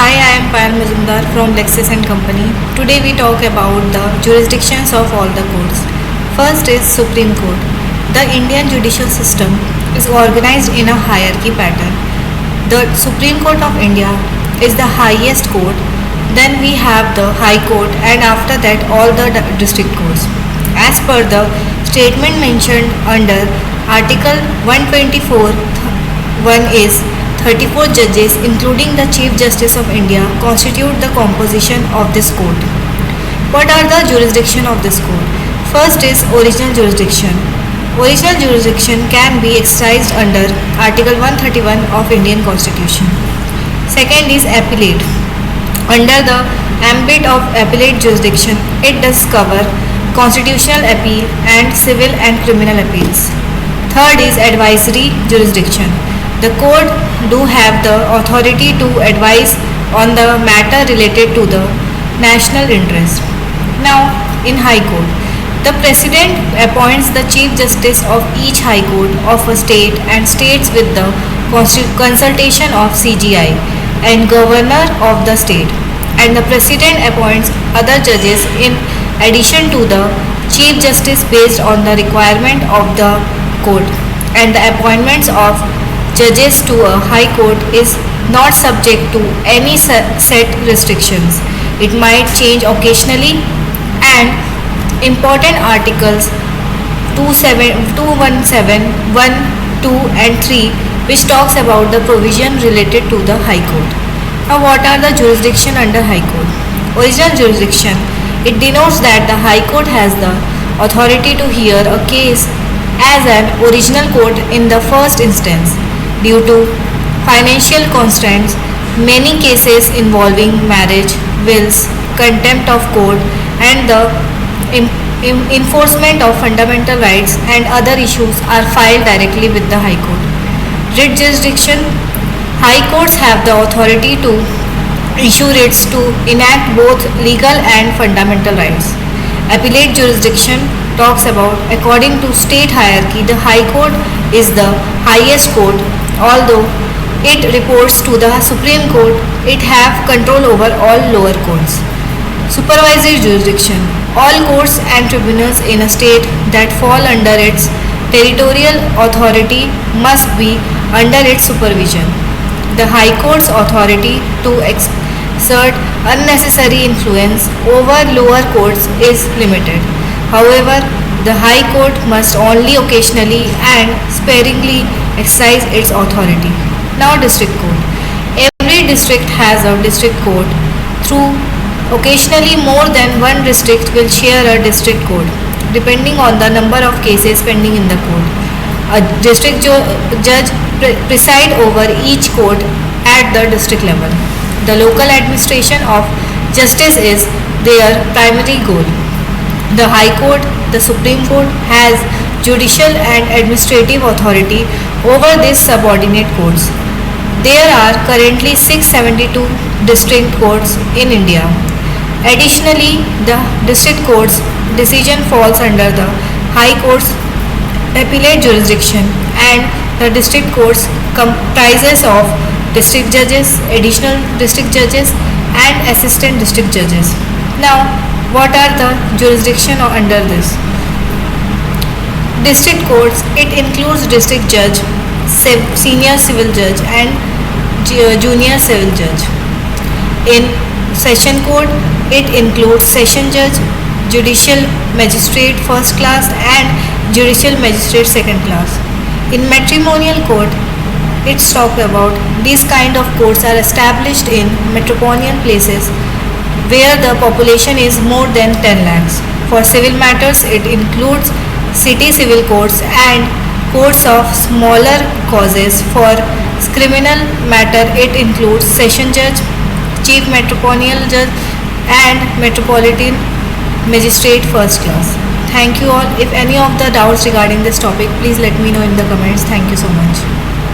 Hi, I am Payal Majumdar from Lexis and Company. Today we talk about the jurisdictions of all the courts. First is Supreme Court. The Indian judicial system is organized in a hierarchy pattern. The Supreme Court of India is the highest court. Then we have the High Court, and after that all the district courts. As per the statement mentioned under Article 124, one is 34 judges, including the Chief Justice of India, constitute the composition of this court. What are the jurisdiction of this court? First is original jurisdiction. Original jurisdiction can be exercised under Article 131 of Indian Constitution. Second is appellate. Under the ambit of appellate jurisdiction, it does cover constitutional appeal and civil and criminal appeals. Third is advisory jurisdiction. The court do have the authority to advise on the matter related to the national interest. Now, in High Court, the President appoints the Chief Justice of each High Court of a state and states with the consultation of CGI and Governor of the state. And the President appoints other judges in addition to the Chief Justice based on the requirement of the court. And the appointments of judges to a high court is not subject to any set restrictions. It might change occasionally, and important articles 217, 1, 2 and 3 which talks about the provision related to the high court. Now what are the jurisdiction under high court? Original jurisdiction. It denotes that the high court has the authority to hear a case as an original court in the first instance. Due to financial constraints, many cases involving marriage, wills, contempt of court, and the enforcement of fundamental rights and other issues are filed directly with the High Court. Writ jurisdiction. High courts have the authority to issue writs to enact both legal and fundamental rights. Appellate jurisdiction talks about according to state hierarchy, the High Court is the highest court. Although it reports to the Supreme Court, it have control over all lower courts. Supervisory jurisdiction. All courts and tribunals in a state that fall under its territorial authority must be under its supervision. The High Court's authority to exert unnecessary influence over lower courts is limited. However, the High Court must only occasionally and sparingly exercise its authority. Now district court. Every district has a district court. Through occasionally more than one district will share a district court depending on the number of cases pending in the court. A district judge preside over each court at the district level. The local administration of justice is their primary goal. The High Court, the Supreme Court has judicial and administrative authority over these subordinate courts. There are currently 672 district courts in India. Additionally, the district court's decision falls under the High Court's appellate jurisdiction, and the district courts comprises of district judges, additional district judges and assistant district judges. Now, what are the jurisdiction under this? District courts, it includes district judge, senior civil judge and junior civil judge. In session court, it includes session judge, judicial magistrate first class and judicial magistrate second class. In matrimonial court, it's talked about these kind of courts are established in metropolitan places where the population is more than 10 lakhs. For civil matters, it includes city civil courts and courts of smaller causes. For criminal matter, it includes session judge, chief metropolitan judge and metropolitan magistrate first class. Thank you all. If any of the doubts regarding this topic, please let me know in the comments. Thank you so much.